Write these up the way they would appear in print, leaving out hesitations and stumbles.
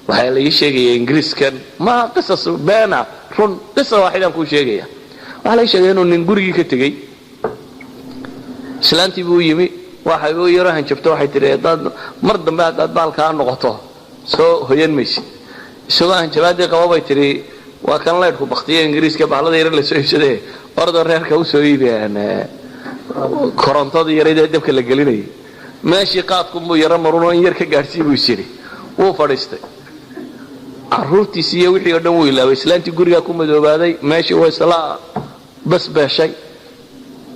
waxaa la ii sheegaya ingiriiskan ma qisas beena run qisa waaxidaan kuu sheegaya waxaa la ii sheegaya inuu nin gurigii ka tegey islaantii buu yimi waxay u yaro hanjabto waxay tihi mar dambe haddaad baalkaa noqoto soo hoyan maysid isagoo hanjabaadii qaba bay tihi waa kan laydhku baktiya ingiriiska bahlada yar la soo iibsadee ordo reerka u soo iibiyaan korontadii yaradee dabka la gelinayay meeshii qaadkunbuu yaro marunoo in yar ka gaadhsii buu isyidhi wuu fadhiistay carruurtiisii iyo wixii oo dhan wuu ilaaway islaantii gurigaa ku madoobaaday meeshii waa isla basbeeshay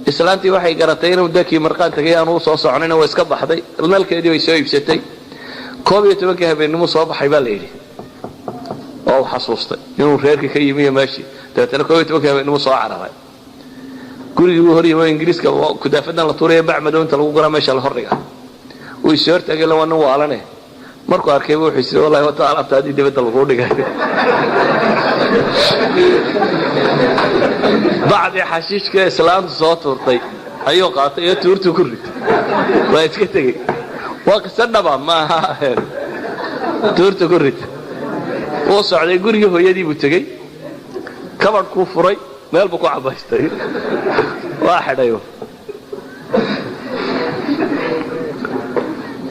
islaantii waxay garatay inuu dakii marqaan tagay aanu soo soconin waa iska baxday nalkeedii bay soo iibsatay 11 habeenimo soo baxay baa la yidhi oo xasuustay inuu reerkii ka yimi meeshii dadana 11 habeenimo soo cararay gurigii uu horiyay ingiriiska ku daafadan la tuuray bacmado inta lagu gura meesha la hordhiga uu soo tagay lawan waalane markuu arkay wuxuu xisay wallahi wa ta'ala taadi dibada lagu dhigay بعد حشيش كإسلام صوتورتي أيوة قاطع تورتو كرت ويتكتجي وقصنا ما تورتو كرت وصعد يقول هو يدي بتجي كبر كفري ما يلبقوا عباستي واحد أيوة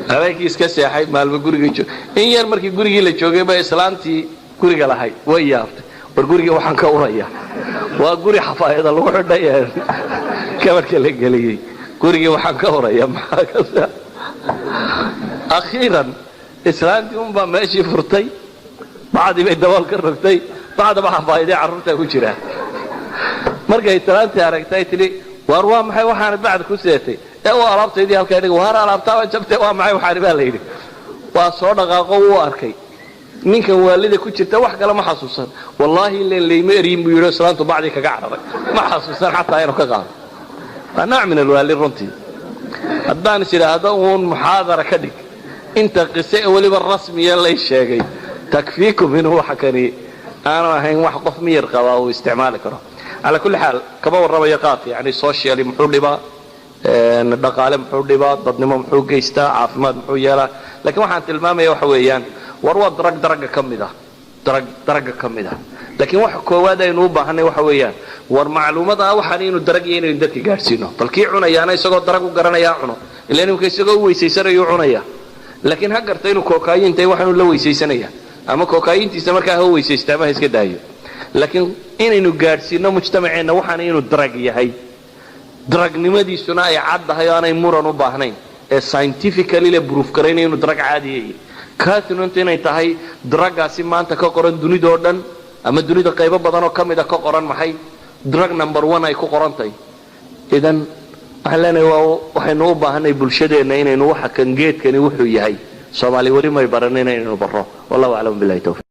هذاك يسكت يا حي مال بقولي جو إن يرمر كي قولي له شو جيبه إسلامتي قولي له هاي ويافت ورقولي وحن كوريا وقولي حفايض الله حدايا كبر كله قليل قولي وحن كوريا معك أخيرا إسلامتي ماشي فرتي بعد ما الدوال كرفتي بعد ما حفايضي عرفتها وجرا مرقى إسلامتي عرفتي تلي وأروى محي وحان بعد كسيتي هو أرابط يدي هالكيني وهار أرابطها وجبتها ومعي وحاربها ليلي وصورنا قوة أركي منك والدي كنت توحق لما حسوسا والله اللي مئرين بيقولوا سلامته بعدي كقعرة ما حسوسا حتى ينو كقعرة فنوع من الوالي الرنتي الدان سيلا هذا هو محاضرة كدك انت قساء ولي بالرسمي يلا الشيء تكفيكم من هو حكاني أنا هين واحد قف ميرقى واستعمالك على كل حال كبور ربيقات يعني سوشيالي محول لبا dhaqaale muxuu dhibaa dadnimo muxuu geystaa caafimaad muxuu yeelaa laakiin waxaan tilmaamayaa waxa weeyaan war waa daraga kamid ah laakiin waxa koowaad aynu u baahanay waxa weeyaan war macluumada waxaan inuu darag iyo inuu dadka gaarsiino balkii cunayaana isagoo darag u garanaya cuno ilaa inuu isagoo weeysaysanay cunaya laakiin ha gartay inuu kookayintay waxaan la weeysaysanaya ama kookayintiisa markaa ha weeysaysta ma iska daayo laakiin inaynu gaarsiino mujtamaceena waxaan inuu darag yahay dragnimadiisuna ay caddahay aanay muran u baahnayn ee scientifically la proof gareynay inuu drag caadi yahay kaasina inay tahay dragaasi maanta ka qoran dunida oo dhan ama dunida qaybo badan oo kamid ah ka qoran maxay drug number 1 ay ku qorantay idan waxaynu u baahanay bulshadeena inaynu waxa kan geedkani wuxuu yahay Soomaali wali may baranayna inaynu baro wallahu a'lam billahi tawfiq